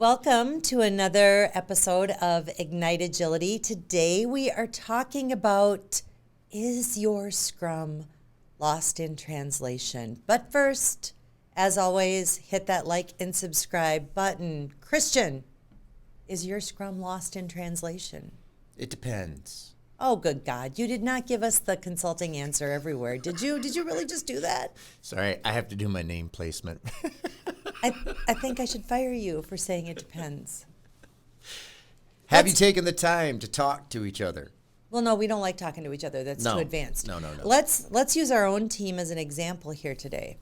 Welcome to another episode of Ignite Agility. Today we are talking about, is your Scrum lost in translation? But first, as always, hit that like and subscribe button. Christian, is your Scrum lost in translation? It depends. Oh, good God. You did not give us the consulting answer everywhere. Did you? Did you really just do that? Sorry, I have to do my name placement. I think I should fire you for saying it depends. Have you taken the time to talk to each other? Well, no, we don't like talking to each other. That's too advanced. No. Let's use our own team as an example here today.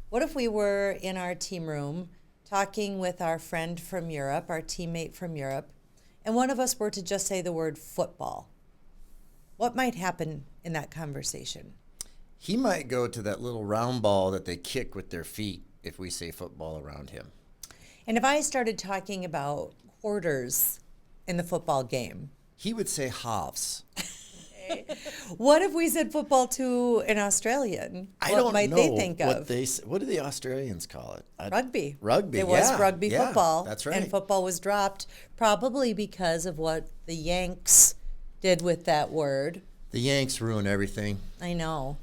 What if we were in our team room talking with our friend from Europe, our teammate from Europe, and one of us were to just say the word football? What might happen in that conversation? He might go to that little round ball that they kick with their feet if we say football around him. And if I started talking about quarters in the football game, he would say halves. What if we said football to an Australian? What might they think of? What do the Australians call it? Rugby. Rugby, It was rugby football. That's right. And football was dropped probably because of what the Yanks did with that word. The Yanks ruin everything. I know.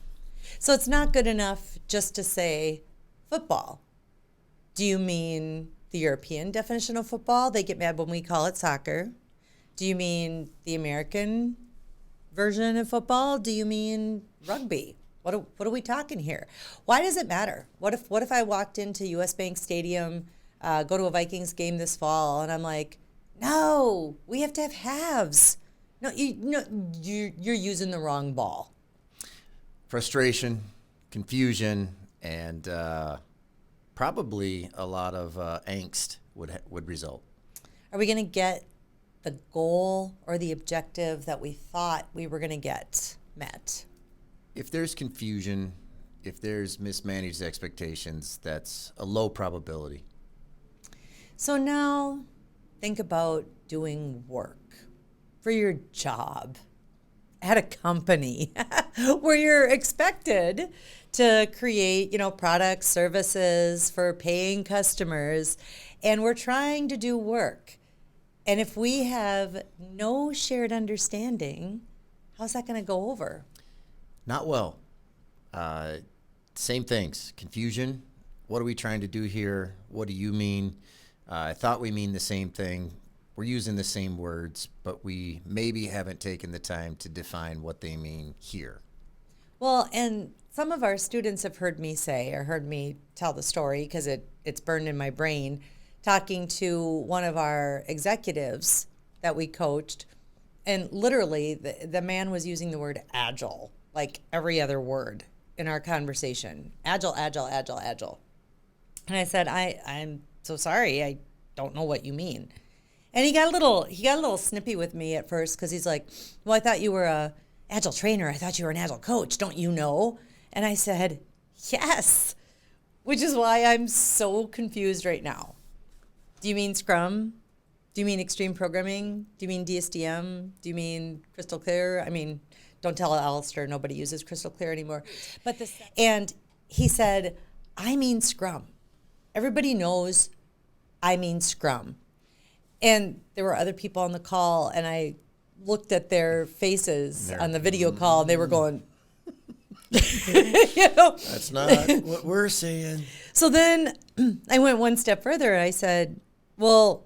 So it's not good enough just to say football. Do you mean the European definition of football? They get mad when we call it soccer. Do you mean the American version of football? Do you mean rugby? What are we talking here? Why does it matter? What if I walked into US Bank Stadium, go to a Vikings game this fall, and I'm like, no, we have to have halves. No, you're using the wrong ball. Frustration, confusion, and probably a lot of angst would result. Are we going to get the goal or the objective that we thought we were going to get met? If there's confusion, if there's mismanaged expectations, that's a low probability. So now think about doing work for your job at a company where you're expected to create, products, services for paying customers, and we're trying to do work. And if we have no shared understanding, how's that going to go over? Not well. Same things. Confusion. What are we trying to do here? What do you mean? I thought we mean the same thing. We're using the same words, but we maybe haven't taken the time to define what they mean here. Well, and some of our students have heard me say, or heard me tell the story because it's burned in my brain, talking to one of our executives that we coached, and literally the man was using the word agile, like every other word in our conversation. Agile, agile, agile, agile. And I said, I'm so sorry, I don't know what you mean. And he got a little snippy with me at first because he's like, well, I thought you were a agile trainer. I thought you were an agile coach. Don't you know? And I said, yes, which is why I'm so confused right now. Do you mean Scrum? Do you mean extreme programming? Do you mean DSDM? Do you mean crystal clear? I mean, don't tell Alistair, nobody uses crystal clear anymore. And he said, I mean Scrum. Everybody knows I mean Scrum. And there were other people on the call, and I looked at their faces on the video call, and they were going, That's not what we're saying. So then I went one step further, and I said, well,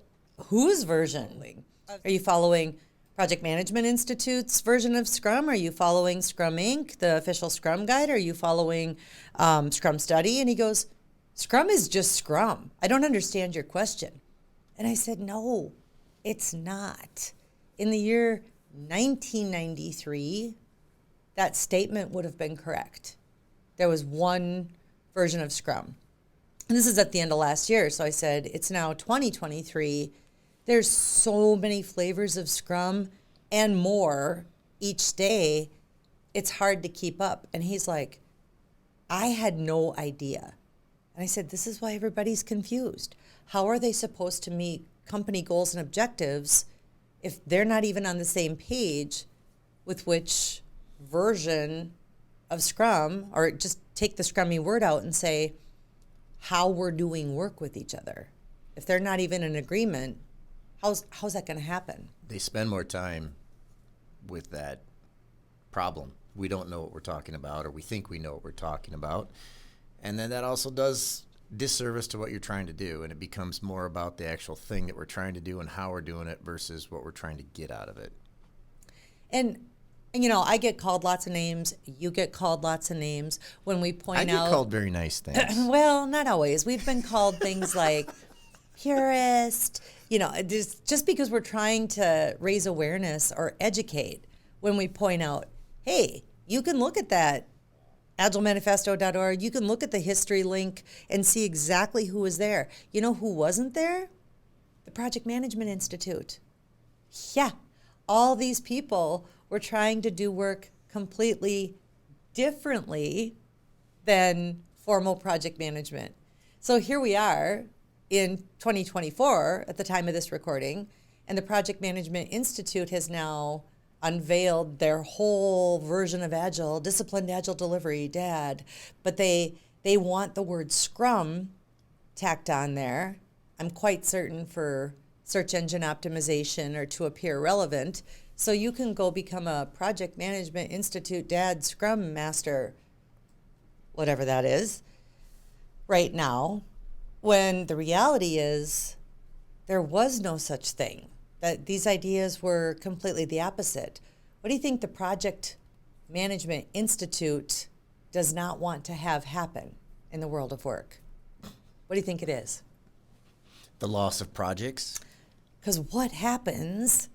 whose version? Are you following Project Management Institute's version of Scrum? Are you following Scrum Inc., the official Scrum guide? Are you following Scrum Study? And he goes, Scrum is just Scrum. I don't understand your question. And I said, no, it's not. In the year 1993, that statement would have been correct. There was one version of Scrum. And this is at the end of last year. So I said, it's now 2023. There's so many flavors of Scrum and more each day. It's hard to keep up. And he's like, I had no idea. And I said, this is why everybody's confused. How are they supposed to meet company goals and objectives if they're not even on the same page with which version of Scrum, or just take the Scrummy word out and say how we're doing work with each other? if they're not even in agreement, how's that going to happen? They spend more time with that problem. We don't know what we're talking about, or we think we know what we're talking about. And then that also does disservice to what you're trying to do, and it becomes more about the actual thing that we're trying to do and how we're doing it versus what we're trying to get out of it. And you know, I get called lots of names. You get called lots of names when we point out. I get called very nice things. Well, not always. We've been called things like purist. You know, just because we're trying to raise awareness or educate, when we point out, hey, you can look at that agilemanifesto.org. You can look at the history link and see exactly who was there. You know who wasn't there? The Project Management Institute. Yeah, all these people were trying to do work completely differently than formal project management. So here we are in 2024 at the time of this recording, and the Project Management Institute has now unveiled their whole version of Agile, disciplined Agile delivery, DAD, but they want the word Scrum tacked on there. I'm quite certain for search engine optimization or to appear relevant. So you can go become a Project Management Institute DAD Scrum Master, whatever that is, right now, when the reality is there was no such thing. That these ideas were completely the opposite. What do you think the Project Management Institute does not want to have happen in the world of work? What do you think it is? The loss of projects. Because what happens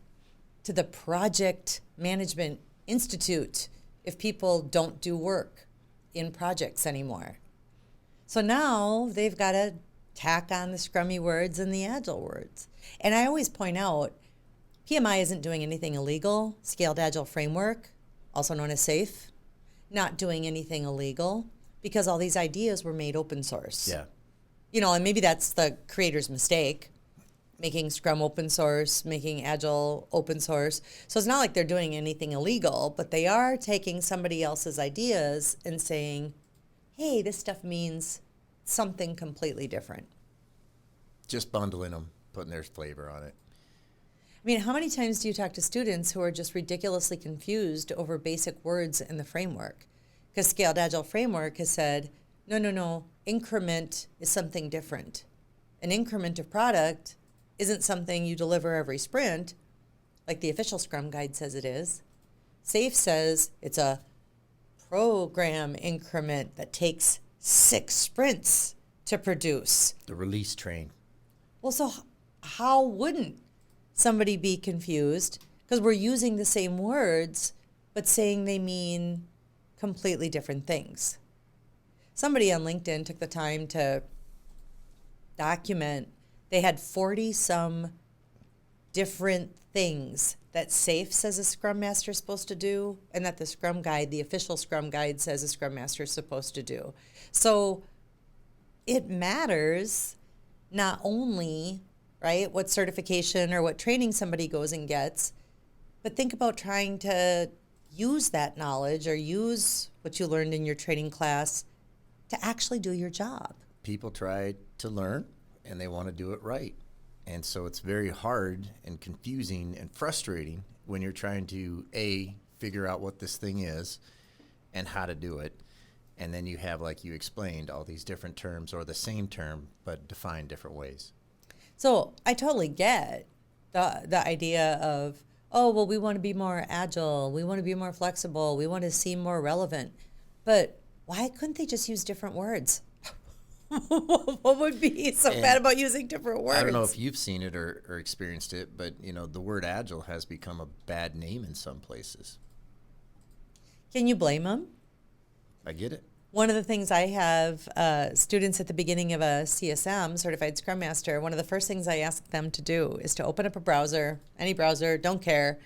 to the Project Management Institute if people don't do work in projects anymore? So now they've got to tack on the Scrummy words and the Agile words. And I always point out, PMI isn't doing anything illegal. Scaled Agile Framework, also known as SAFE, not doing anything illegal because all these ideas were made open source. Yeah. You know, and maybe that's the creator's mistake, making Scrum open source, making Agile open source. So it's not like they're doing anything illegal, but they are taking somebody else's ideas and saying, hey, this stuff means something completely different. Just bundling them, putting their flavor on it. I mean, how many times do you talk to students who are just ridiculously confused over basic words in the framework? Because Scaled Agile Framework has said, no, increment is something different. An increment of product isn't something you deliver every sprint, like the official Scrum Guide says it is. SAFE says it's a program increment that takes 6 sprints to produce. The release train. Well, so how wouldn't somebody be confused? Because we're using the same words, but saying they mean completely different things. Somebody on LinkedIn took the time to document. They had 40-some different things that SAFE says a Scrum Master is supposed to do, and that the Scrum Guide, the official Scrum Guide, says a Scrum Master is supposed to do. So it matters not only, right, what certification or what training somebody goes and gets, but think about trying to use that knowledge or use what you learned in your training class to actually do your job. People try to learn and they want to do it right. And so it's very hard and confusing and frustrating when you're trying to, A, figure out what this thing is and how to do it. And then you have, like you explained, all these different terms or the same term, but defined different ways. So I totally get the idea of, oh, well, we want to be more agile. We want to be more flexible. We want to seem more relevant. But why couldn't they just use different words? What would be so bad about using different words? I don't know if you've seen it or experienced it, but, you know, the word agile has become a bad name in some places. Can you blame them? I get it. One of the things I have students at the beginning of a CSM, Certified Scrum Master, one of the first things I ask them to do is to open up a browser, any browser, don't care,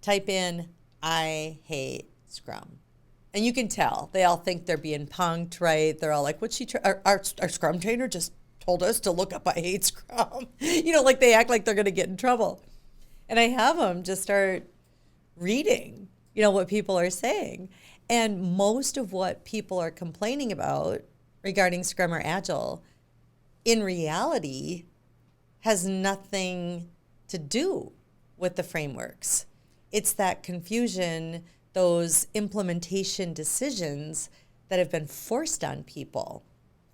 type in, I hate Scrum. And you can tell. They all think they're being punked, right? They're all like, what's she, our Scrum trainer just told us to look up I hate Scrum. You know, like they act like they're going to get in trouble. And I have them just start reading, you know, what people are saying. And most of what people are complaining about regarding Scrum or Agile, in reality, has nothing to do with the frameworks. It's that confusion, those implementation decisions that have been forced on people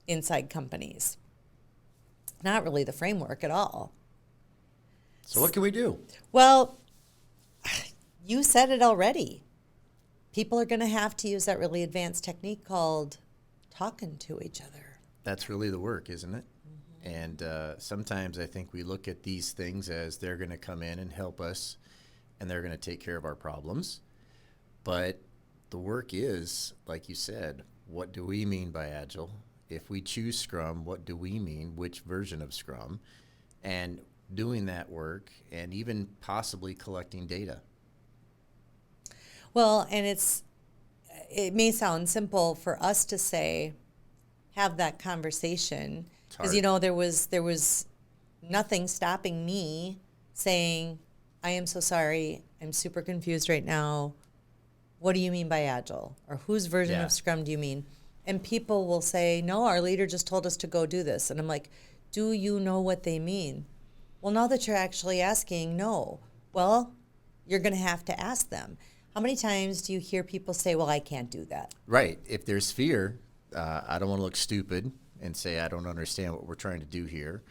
inside companies. Not really the framework at all. So what can we do? Well, you said it already. People are going to have to use that really advanced technique called talking to each other. That's really the work, isn't it? And sometimes I think we look at these things as they're going to come in and help us, and they're going to take care of our problems. But the work is, like you said, what do we mean by Agile? If we choose Scrum, what do we mean? Which version of Scrum? And doing that work and even possibly collecting data. Well, and it may sound simple for us to say, have that conversation. Because, there was nothing stopping me saying, I am so sorry. I'm super confused right now. What do you mean by Agile? Or whose version of Scrum do you mean? And people will say, no, our leader just told us to go do this. And I'm like, do you know what they mean? Well, now that you're actually asking, no. Well, you're going to have to ask them. How many times do you hear people say, well, I can't do that? Right. If there's fear, I don't want to look stupid and say I don't understand what we're trying to do here.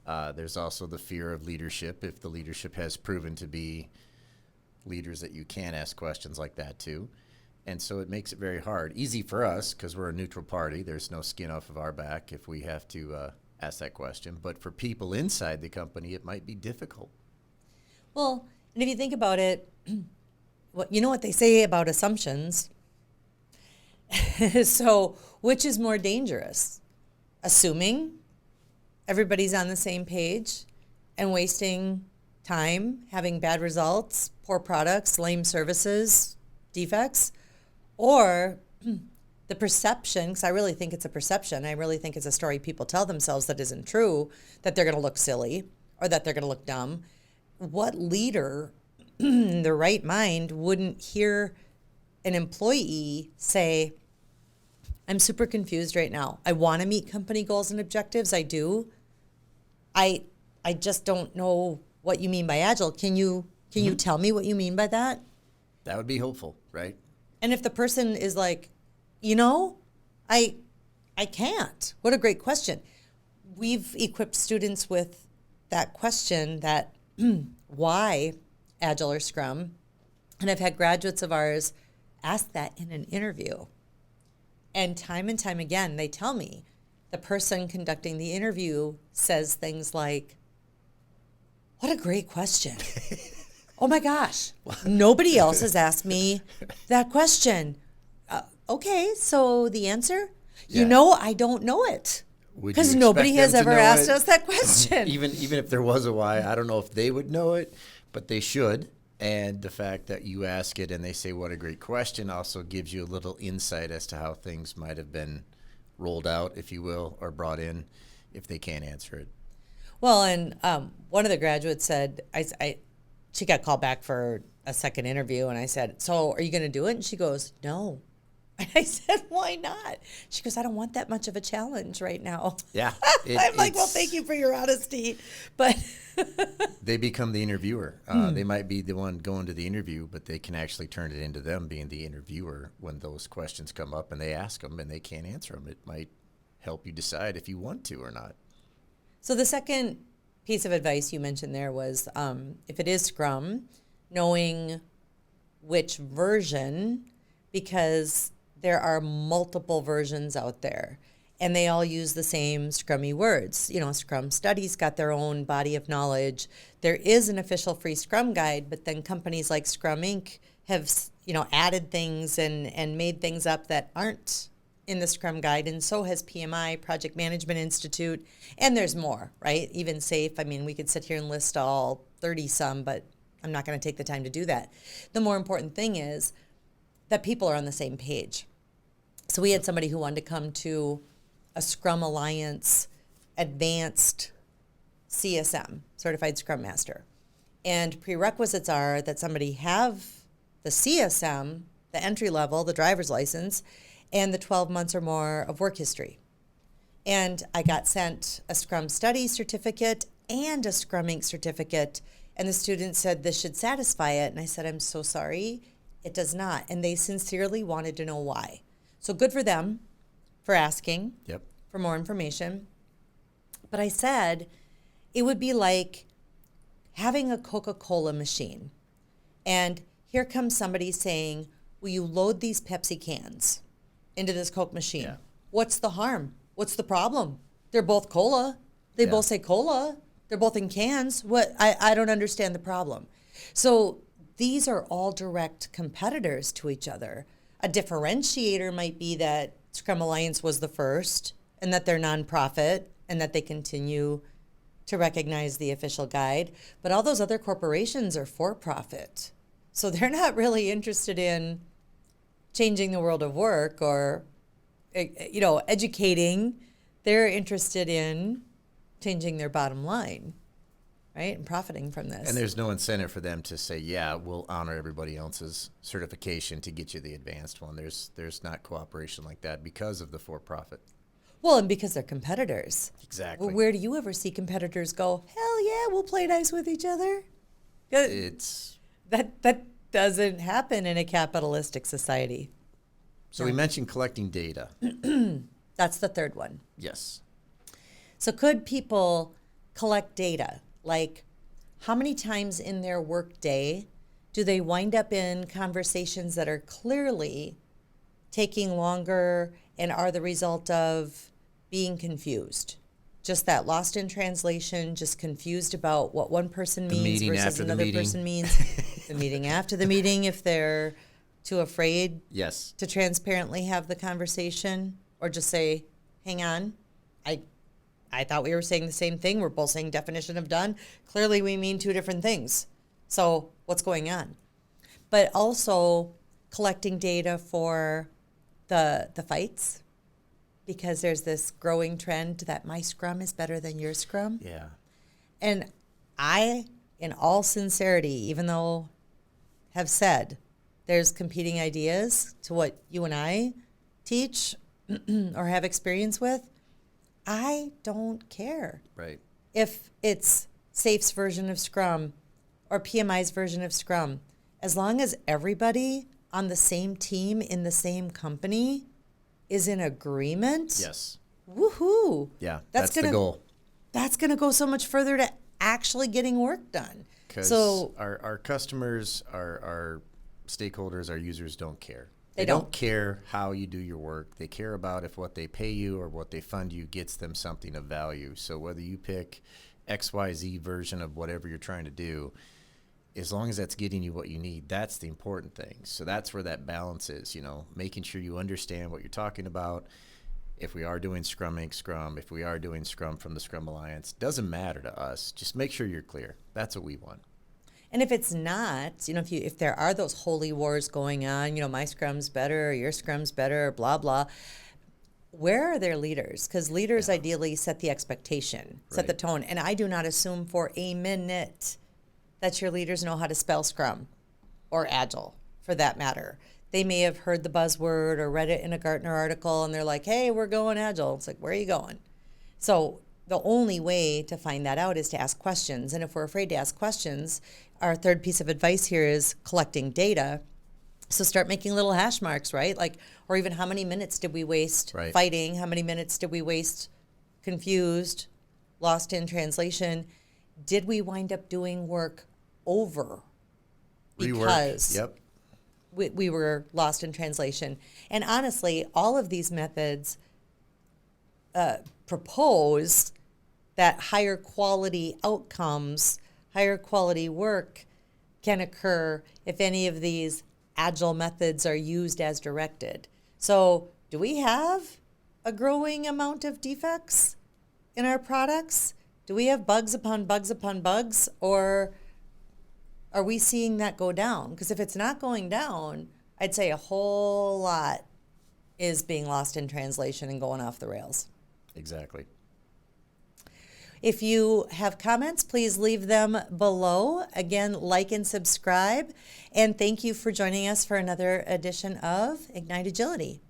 There's also the fear of leadership. If the leadership has proven to be leaders that you can ask questions like that to. And so it makes it very hard. Easy for us because we're a neutral party. There's no skin off of our back if we have to ask that question. But for people inside the company, it might be difficult. Well, and if you think about it, you know what they say about assumptions. So which is more dangerous? Assuming everybody's on the same page and wasting time, having bad results, poor products, lame services, defects, or the perception, because I really think it's a perception. I really think it's a story people tell themselves that isn't true, that they're going to look silly or that they're going to look dumb. What leader in their right mind wouldn't hear an employee say, I'm super confused right now. I want to meet company goals and objectives. I do. I just don't know what you mean by Agile. Can you tell me what you mean by that? That would be hopeful, right? And if the person is like, I can't. What a great question. We've equipped students with that question, that why Agile or Scrum. And I've had graduates of ours ask that in an interview. And time again, they tell me the person conducting the interview says things like, what a great question. Oh my gosh, nobody else has asked me that question. Okay, so the answer? Yeah. I don't know it. Because nobody has ever asked us that question. Even if there was a why, I don't know if they would know it, but they should. And the fact that you ask it and they say, what a great question, also gives you a little insight as to how things might have been rolled out, if you will, or brought in if they can't answer it. Well, and one of the graduates said, she got called back for a second interview, and I said, so are you going to do it? And she goes, no. And I said, why not? She goes, I don't want that much of a challenge right now. Yeah. I'm like, well, thank you for your honesty. But they become the interviewer. They might be the one going to the interview, but they can actually turn it into them being the interviewer when those questions come up and they ask them and they can't answer them. It might help you decide if you want to or not. So the second piece of advice you mentioned there was, if it is Scrum, knowing which version, because there are multiple versions out there and they all use the same Scrummy words. Scrum Studies got their own body of knowledge. There is an official free Scrum guide, but then companies like Scrum Inc. have, added things and made things up that aren't in the Scrum guide, and so has PMI, Project Management Institute, and there's more, right? Even SAFE. I mean, we could sit here and list all 30-some, but I'm not going to take the time to do that. The more important thing is that people are on the same page. So we had somebody who wanted to come to a Scrum Alliance Advanced CSM, Certified Scrum Master. And prerequisites are that somebody have the CSM, the entry level, the driver's license, and the 12 months or more of work history. And I got sent a Scrum Study certificate and a Scrum Inc. certificate. And the student said this should satisfy it. And I said, I'm so sorry, it does not. And they sincerely wanted to know why. So good for them for asking Yep. for more information. But I said it would be like having a Coca-Cola machine. And here comes somebody saying, will you load these Pepsi cans into this Coke machine? Yeah. What's the harm? What's the problem? They're both cola. They Yeah. both say cola. They're both in cans. What? I don't understand the problem. So these are all direct competitors to each other. A differentiator might be that Scrum Alliance was the first and that they're nonprofit and that they continue to recognize the official guide. But all those other corporations are for profit. So they're not really interested in changing the world of work or, educating. They're interested in changing their bottom line, right, and profiting from this. And there's no incentive for them to say, yeah, we'll honor everybody else's certification to get you the advanced one. There's not cooperation like that because of the for-profit. Well, and because they're competitors. Exactly. Well, where do you ever see competitors go, hell yeah, we'll play nice with each other? It's That doesn't happen in a capitalistic society. so we mentioned collecting data. That's the third one. Yes. So could people collect data? Like how many times in their work day do they wind up in conversations that are clearly taking longer and are the result of being confused? Just that lost in translation, just confused about what one person The means meeting versus after the another meeting. person means. The meeting after the meeting, if they're too afraid Yes. to transparently have the conversation or just say, hang on, I thought we were saying the same thing. We're both saying definition of done. Clearly we mean two different things. So what's going on? But also collecting data for the fights, because there's this growing trend that my Scrum is better than your Scrum. Yeah. And I, in all sincerity, even though have said there's competing ideas to what you and I teach or have experience with, I don't care Right. if it's SAFE's version of Scrum or PMI's version of Scrum. As long as everybody on the same team in the same company is in agreement, Yes. woohoo. Yeah. That's That's the gonna- goal. That's going to go so much further to actually getting work done. Because So our customers, our stakeholders, our users don't care. They don't don't. care how you do your work. They care about if what they pay you or what they fund you gets them something of value. So whether you pick XYZ version of whatever you're trying to do, as long as that's getting you what you need, that's the important thing. So that's where that balance is, making sure you understand what you're talking about. If we are doing Scrum Inc. Scrum, if we are doing Scrum from the Scrum Alliance, doesn't matter to us. Just make sure you're clear. That's what we want. and if it's not, if there are those holy wars going on, my Scrum's better, or your Scrum's better, blah blah. Where are their leaders? Because leaders ideally set the expectation, set the Right. tone. And I do not assume for a minute that your leaders know how to spell Scrum or Agile, for that matter. They may have heard the buzzword or read it in a Gartner article, and they're like, hey, we're going Agile. It's like, where are you going? So the only way to find that out is to ask questions. And if we're afraid to ask questions, our third piece of advice here is collecting data. So start making little hash marks, right? Like, or even how many minutes did we waste Right. fighting? How many minutes did we waste confused, lost in translation? Did we wind up doing work over because Rework. Yep. we were lost in translation? And honestly, all of these methods propose that higher quality outcomes, higher quality work can occur if any of these agile methods are used as directed. So do we have a growing amount of defects in our products? Do we have bugs upon bugs upon bugs? Or are we seeing that go down? Because if it's not going down, I'd say a whole lot is being lost in translation and going off the rails. Exactly. If you have comments, please leave them below. Again, like and subscribe. And thank you for joining us for another edition of Ignite Agility.